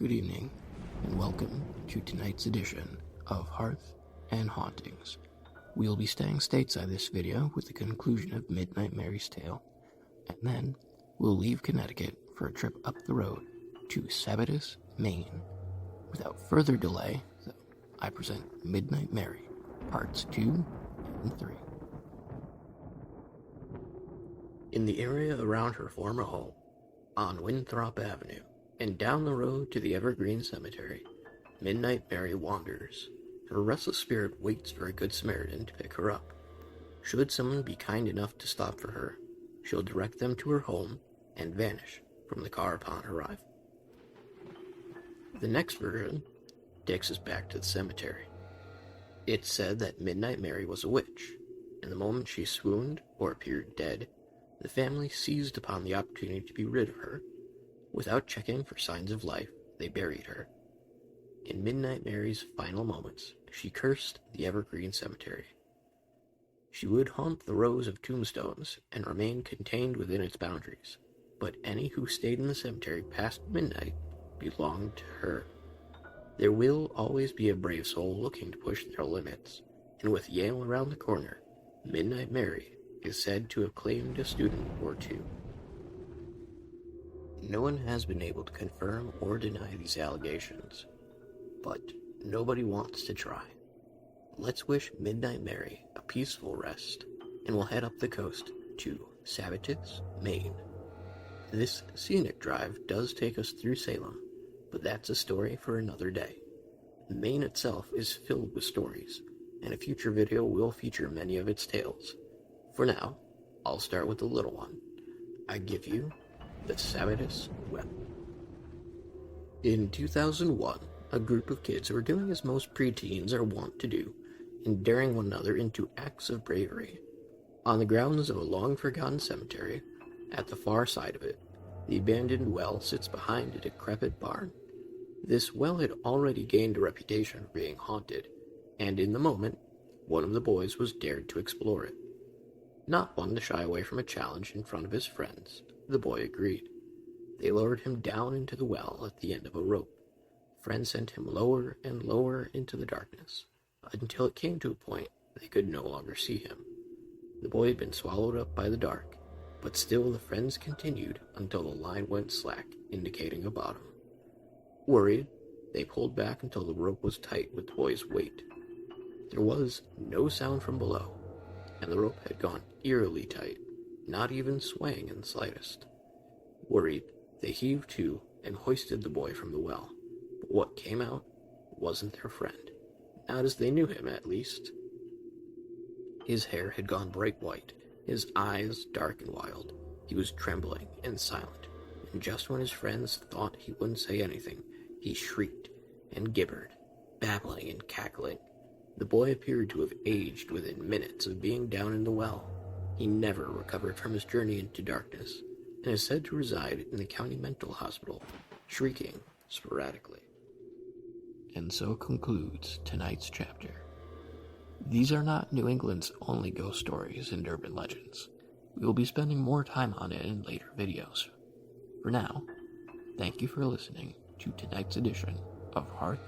Good evening, and welcome to tonight's edition of Hearth and Hauntings. We'll be staying stateside this video with the conclusion of Midnight Mary's tale, and then we'll leave Connecticut for a trip up the road to Sabattus, Maine. Without further delay, I present Midnight Mary, Parts 2 and 3. In the area around her former home, on Winthrop Avenue, and down the road to the Evergreen Cemetery, Midnight Mary wanders. Her restless spirit waits for a good Samaritan to pick her up. Should someone be kind enough to stop for her, she'll direct them to her home and vanish from the car upon arrival. The next version takes us back to the cemetery. It's said that Midnight Mary was a witch, and the moment she swooned or appeared dead, the family seized upon the opportunity to be rid of her. Without checking for signs of life, they buried her. In Midnight Mary's final moments, she cursed the Evergreen Cemetery. She would haunt the rows of tombstones and remain contained within its boundaries, but any who stayed in the cemetery past midnight belonged to her. There will always be a brave soul looking to push their limits, and with Yale around the corner, Midnight Mary is said to have claimed a student or two. No one has been able to confirm or deny these allegations, but nobody wants to try. Let's wish Midnight Mary a peaceful rest, and we'll head up the coast to Sabattus, Maine. This scenic drive does take us through Salem, but that's a story for another day. Maine itself is filled with stories, and a future video will feature many of its tales. For now, I'll start with the little one. I give you the Sabattus Well. In 2001, a group of kids were doing as most preteens are wont to do, and daring one another into acts of bravery. On the grounds of a long-forgotten cemetery, at the far side of it, the abandoned well sits behind a decrepit barn. This well had already gained a reputation for being haunted, and in the moment, one of the boys was dared to explore it. Not one to shy away from a challenge in front of his friends, the boy agreed. They lowered him down into the well at the end of a rope. Friends sent him lower and lower into the darkness, until it came to a point they could no longer see him. The boy had been swallowed up by the dark, but still the friends continued until the line went slack, indicating a bottom. Worried, they pulled back until the rope was tight with the boy's weight. There was no sound from below, and the rope had gone eerily tight, not even swaying in the slightest. Worried, they heaved to and hoisted the boy from the well, but what came out wasn't their friend, not as they knew him at least. His hair had gone bright white, his eyes dark and wild. He was trembling and silent, and just when his friends thought he wouldn't say anything, he shrieked and gibbered, babbling and cackling. The boy appeared to have aged within minutes of being down in the well. He never recovered from his journey into darkness, and is said to reside in the county mental hospital, shrieking sporadically. And so concludes tonight's chapter. These are not New England's only ghost stories and urban legends. We will be spending more time on it in later videos. For now, thank you for listening to tonight's edition of Hearth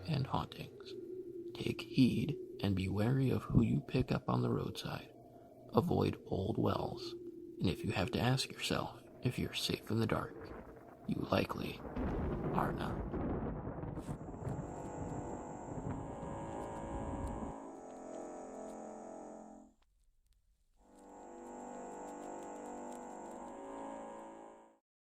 and Hauntings. Take heed and be wary of who you pick up on the roadside. Avoid old wells, and if you have to ask yourself if you're safe in the dark, you likely are not.